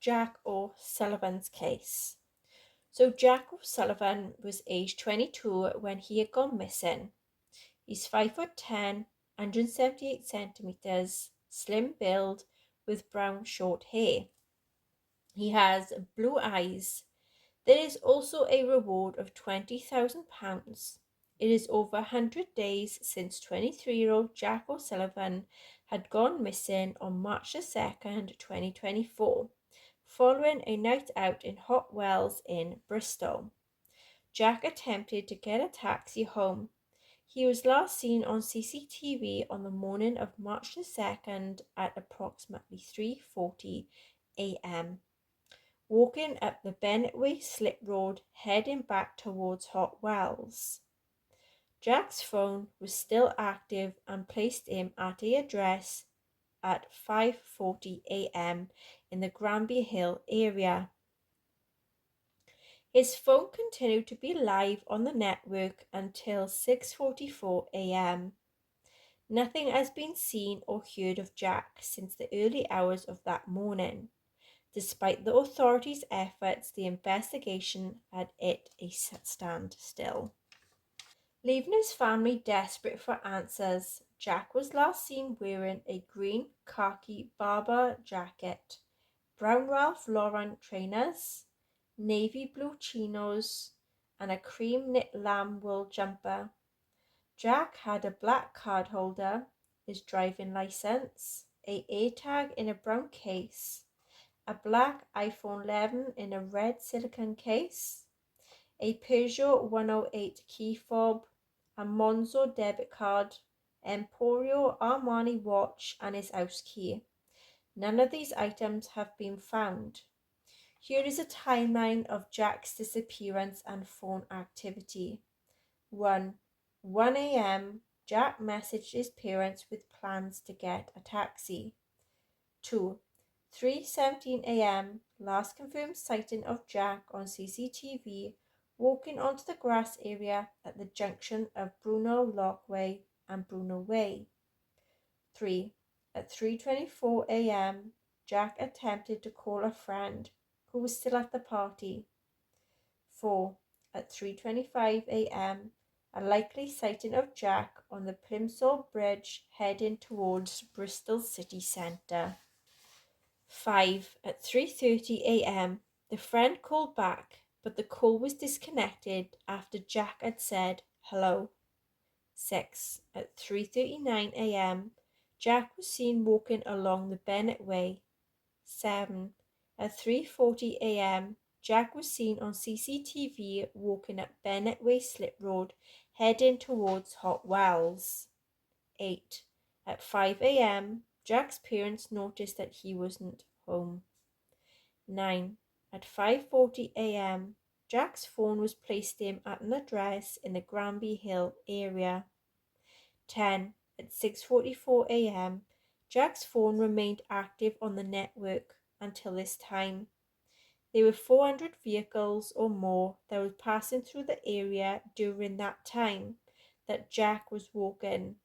Jack O Sullivan's case. So Jack O'Sullivan was aged 22 when he had gone missing. He's 5'10", 178 centimeters, slim build, with brown short hair. He has blue eyes. There is also a reward of £20,000. It is over 100 days since 23-year-old Jack O'Sullivan had gone missing on March the 2nd, 2024, following a night out in Hot Wells in Bristol. Jack attempted to get a taxi home. He was last seen on CCTV on the morning of March the 2nd at approximately 3:40 a.m. walking up the Bennetway Slip Road heading back towards Hot Wells. Jack's phone was still active and placed him at a address at 5:40 a.m. in the Granby Hill area. His phone continued to be live on the network until 6:44 a.m. Nothing has been seen or heard of Jack since the early hours of that morning. Despite the authorities' efforts, the investigation had hit a standstill. Leaving his family desperate for answers, Jack was last seen wearing a green khaki Barbour jacket, brown Ralph Lauren trainers, navy blue chinos, and a cream knit lamb wool jumper. Jack had a black card holder, his driving license, a AirTag in a brown case, a black iPhone 11 in a red silicone case, a Peugeot 108 key fob, a Monzo debit card, Emporio Armani watch, and his house key. None of these items have been found. Here is a timeline of Jack's disappearance and phone activity. 1 a.m. Jack messaged his parents with plans to get a taxi. 2 3:17 a.m. Last confirmed sighting of Jack on CCTV walking onto the grass area at the junction of Bruno Lockway and Bruno Way. 3 At 3:24 a.m. Jack attempted to call a friend who was still at the party. 4 At 3:25 a.m. a likely sighting of Jack on the Plimsoll Bridge heading towards Bristol city centre. 5 At 3:30 a.m. the friend called back, but the call was disconnected after Jack had said hello. 6 At 3:39 a.m. Jack was seen walking along the Bennett Way. 7 At 3:40 a.m. Jack was seen on CCTV walking up Bennett Way Slip Road heading towards Hot Wells. 8 At 5 a.m. Jack's parents noticed that he wasn't home. 9 At 5:40 a.m. Jack's phone was placed him at an address in the Granby Hill area. 10 At 6:44 a.m. Jack's phone remained active on the network until this time. There were 400 vehicles or more that were passing through the area during that time that Jack was walking.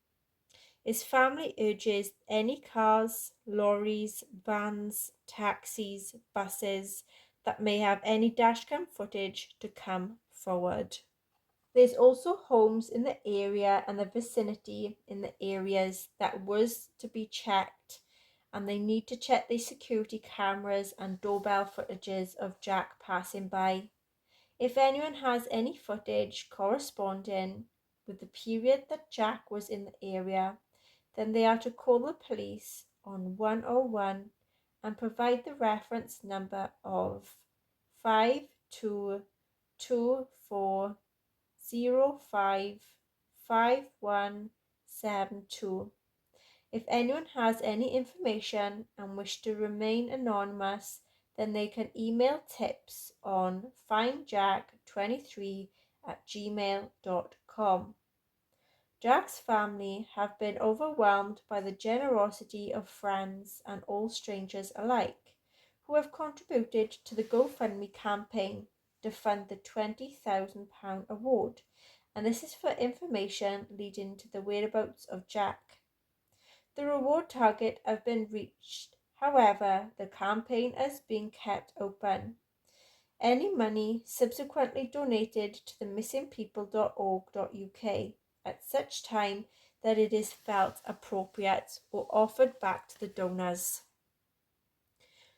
His family urges any cars, lorries, vans, taxis, buses that may have any dashcam footage to come forward. There's also homes in the area and the vicinity in the areas that was to be checked, and they need to check the security cameras and doorbell footages of Jack passing by. If anyone has any footage corresponding with the period that Jack was in the area, then they are to call the police on 101 and provide the reference number of 5224055172. If anyone has any information and wish to remain anonymous, then they can email tips on findjack23@gmail.com. Jack's family have been overwhelmed by the generosity of friends and all strangers alike, who have contributed to the GoFundMe campaign to fund the £20,000 award, and this is for information leading to the whereabouts of Jack. The reward target have been reached. However, the campaign has been kept open. Any money subsequently donated to the missingpeople.org.uk at such time that it is felt appropriate or offered back to the donors.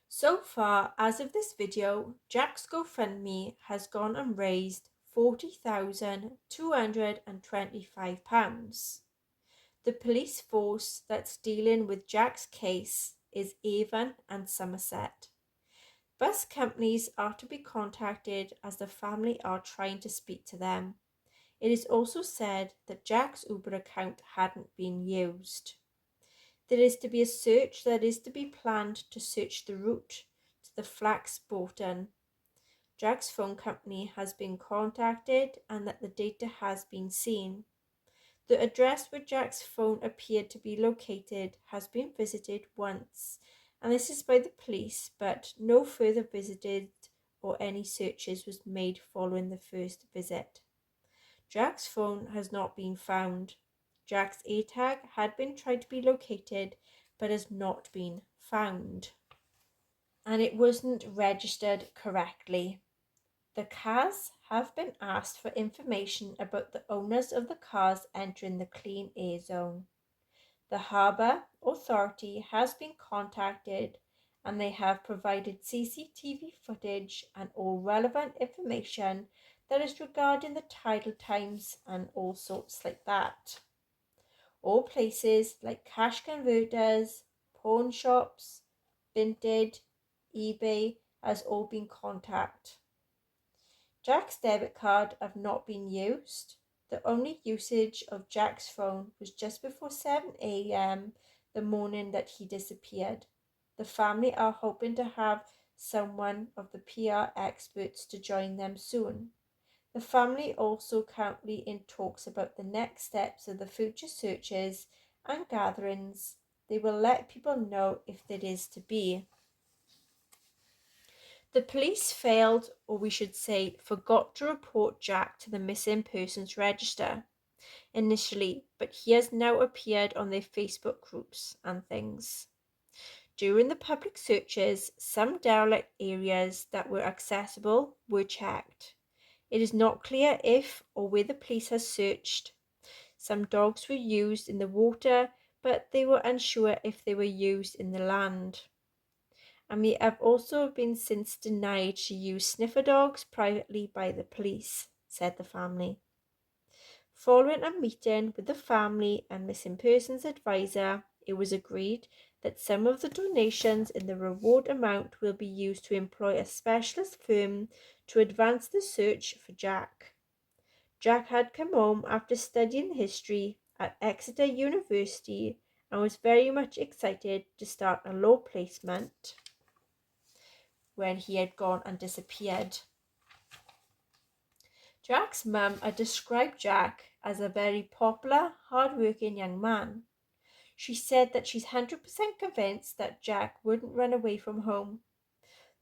So far, as of this video, Jack's GoFundMe has gone and raised £40,225. The police force that's dealing with Jack's case is Avon and Somerset. Bus companies are to be contacted as the family are trying to speak to them. It is also said that Jack's Uber account hadn't been used. There is to be a search that is to be planned to search the route to the Flax Bolton. Jack's phone company has been contacted and that the data has been seen. The address where Jack's phone appeared to be located has been visited once, and this is by the police, but no further visited or any searches was made following the first visit. Jack's phone has not been found. Jack's AirTag had been tried to be located but has not been found. And it wasn't registered correctly. The cars have been asked for information about the owners of the cars entering the clean air zone. The Harbour Authority has been contacted and they have provided CCTV footage and all relevant information that is regarding the tidal times and all sorts like that. All places like cash converters, pawn shops, Vinted, eBay has all been contacted. Jack's debit card have not been used. The only usage of Jack's phone was just before 7 a.m. the morning that he disappeared. The family are hoping to have someone of the PR experts to join them soon. The family also currently in talks about the next steps of the future searches and gatherings. They will let people know if there is to be. The police failed, or we should say, forgot to report Jack to the missing persons register initially, but he has now appeared on their Facebook groups and things. During the public searches, some derelict areas that were accessible were checked. It is not clear if or where the police has searched. Some dogs were used in the water, but they were unsure if they were used in the land. And we have also been since denied to use sniffer dogs privately by the police, said the family. Following a meeting with the family and missing persons advisor, it was agreed that some of the donations in the reward amount will be used to employ a specialist firm to advance the search for Jack. Jack had come home after studying history at Exeter University and was very much excited to start a law placement when he had gone and disappeared. Jack's mum had described Jack as a very popular, hard-working young man. She said that she's 100% convinced that Jack wouldn't run away from home.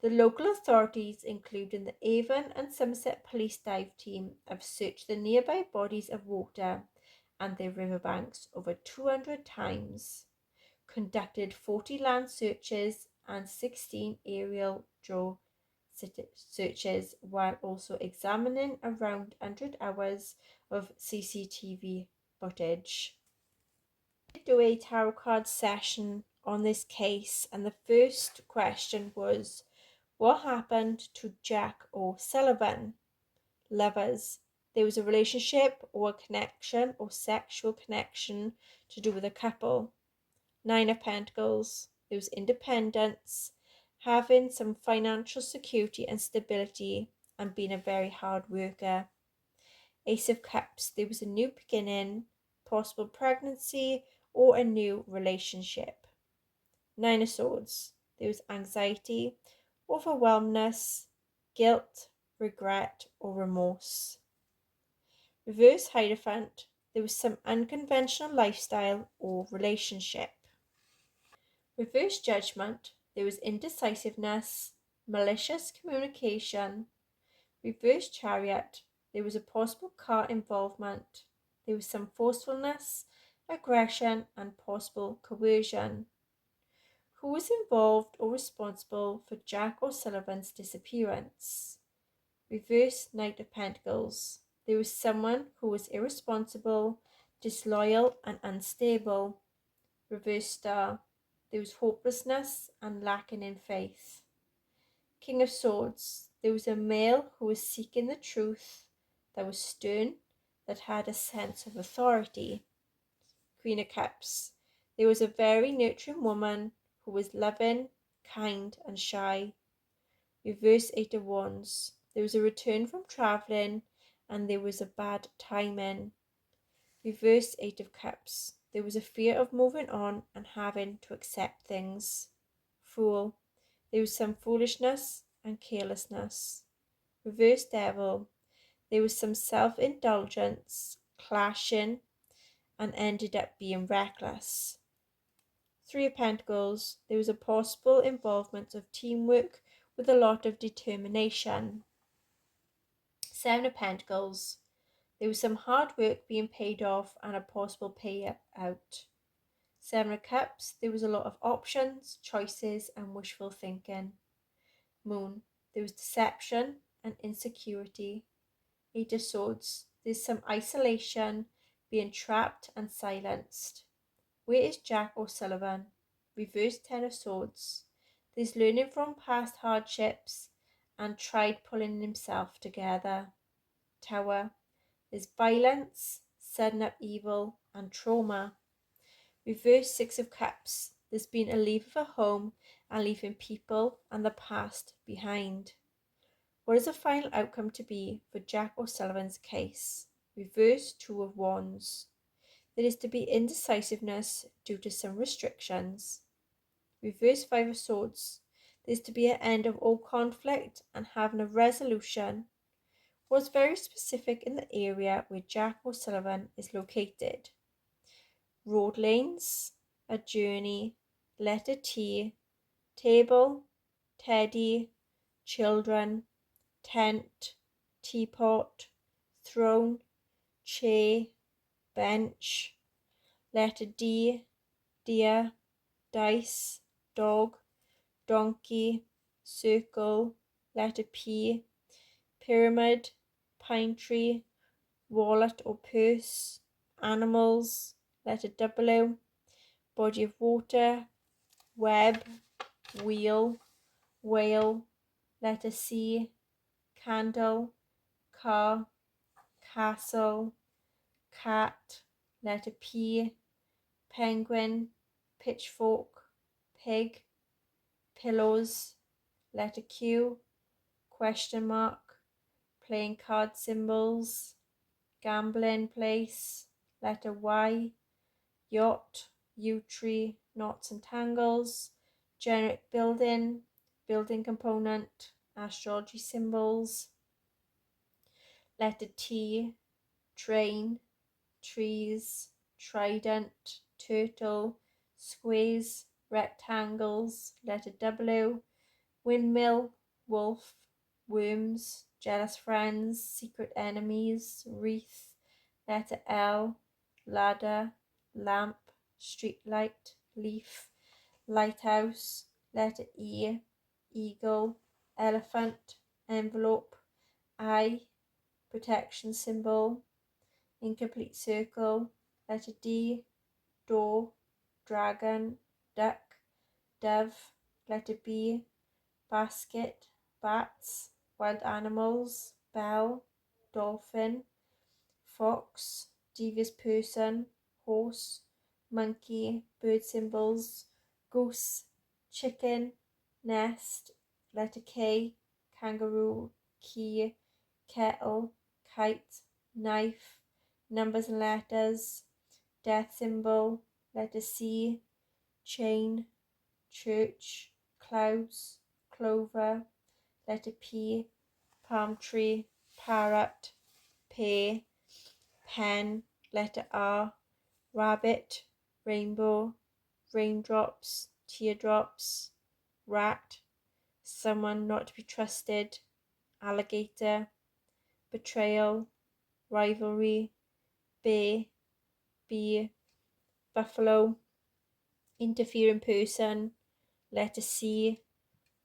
The local authorities, including the Avon and Somerset Police Dive Team, have searched the nearby bodies of water and their riverbanks over 200 times, conducted 40 land searches and 16 aerial drone searches, while also examining around 100 hours of CCTV footage. We did do a tarot card session on this case, and the first question was, what happened to Jack O Sullivan? Lovers. There was a relationship or a connection or sexual connection to do with a couple. 9 of Pentacles. There was independence, having some financial security and stability, and being a very hard worker. Ace of Cups. There was a new beginning, possible pregnancy, or a new relationship. 9 of Swords. There was anxiety, overwhelmness, guilt, regret, or remorse. Reverse Hierophant. There was some unconventional lifestyle or relationship. Reverse Judgment. There was indecisiveness, malicious communication. Reverse Chariot. There was a possible car involvement. There was some forcefulness, aggression, and possible coercion. Who was involved or responsible for Jack O'Sullivan's disappearance? Reverse Knight of Pentacles. There was someone who was irresponsible, disloyal, and unstable. Reverse Star. There was hopelessness and lacking in faith. King of Swords. There was a male who was seeking the truth, that was stern, that had a sense of authority. Queen of Cups. There was a very nurturing woman who was loving, kind, and shy. Reverse Eight of Wands. There was a return from travelling, and there was a bad timing. Reverse Eight of Cups. There was a fear of moving on and having to accept things. Fool. There was some foolishness and carelessness. Reverse Devil. There was some self-indulgence, clashing, and ended up being reckless. Three of Pentacles. There was a possible involvement of teamwork with a lot of determination. Seven of Pentacles. There was some hard work being paid off and a possible payout. Seven of Cups. There was a lot of options, choices, and wishful thinking. Moon. There was deception and insecurity. Eight of Swords. There's some isolation, being trapped and silenced. Where is Jack O'Sullivan? Reverse Ten of Swords. There's learning from past hardships and tried pulling himself together. Tower. There's violence, sudden upheaval, and trauma. Reverse Six of Cups. There's been a leave of a home and leaving people and the past behind. What is the final outcome to be for Jack O'Sullivan's case? Reverse Two of Wands. There is to be indecisiveness due to some restrictions. Reverse Five of Swords. There is to be an end of all conflict and having a resolution. Was very specific in the area where Jack O'Sullivan is located. Road lanes, a journey, letter T, table, teddy, children, tent, teapot, throne, chair, bench, letter D, deer, dice, dog, donkey, circle, letter P, pyramid, pine tree, wallet or purse, animals, letter W, body of water, web, wheel, whale, letter C, candle, car, castle, cat, letter P, penguin, pitchfork, pig, pillows, letter Q, question mark, playing card symbols, gambling place, letter Y, yacht, yew tree, knots and tangles, generic building, building component, astrology symbols, letter T, train, trees, trident, turtle, squares, rectangles, letter W, windmill, wolf, worms, jealous friends, secret enemies, wreath, letter L, ladder, lamp, street light, leaf, lighthouse, letter E, eagle, elephant, envelope, I, protection symbol, incomplete circle, letter D, door, dragon, duck, dove, letter B, basket, bats, wild animals, bell, dolphin, fox, devious person, horse, monkey, bird symbols, goose, chicken, nest, letter K, kangaroo, key, kettle, kite, knife, numbers and letters, death symbol, letter C, chain, church, clouds, clover, letter P, palm tree, parrot, pear, pen, letter R, rabbit, rainbow, raindrops, teardrops, rat, someone not to be trusted, alligator, betrayal, rivalry, bear, bee, buffalo, interfering person, Letter C,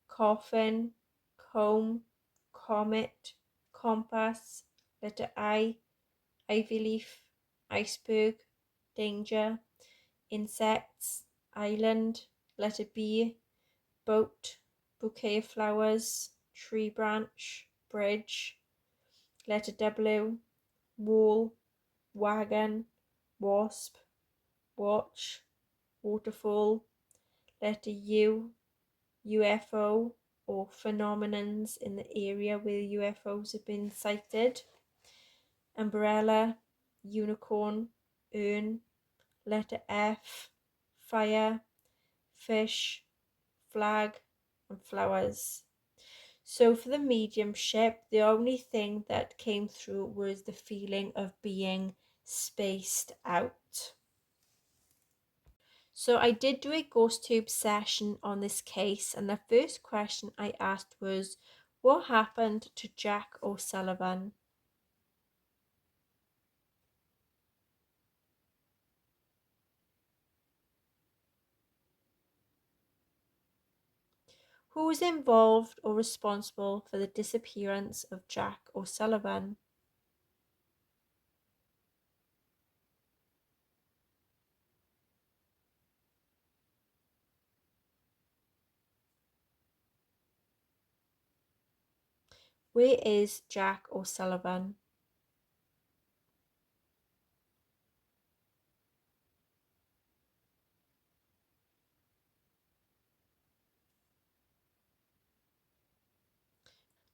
coffin, comb, comet, compass. Letter I, ivy leaf, iceberg, danger, insects, island. Letter B, boat, bouquet of flowers, tree branch, bridge. Letter W, wall, wagon, wasp, watch, waterfall. Letter U, UFO or phenomenons in the area where UFOs have been sighted. Umbrella, unicorn, urn. Letter F, fire, fish, flag, and flowers. So for the mediumship, the only thing that came through was the feeling of being spaced out. So I did do a ghost tube session on this case, and the first question I asked was, what happened to Jack O'Sullivan? Who was involved or responsible for the disappearance of Jack O'Sullivan? Where is Jack O'Sullivan?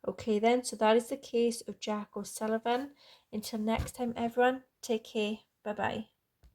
Okay then, so that is the case of Jack O'Sullivan. Until next time everyone, take care. Bye bye.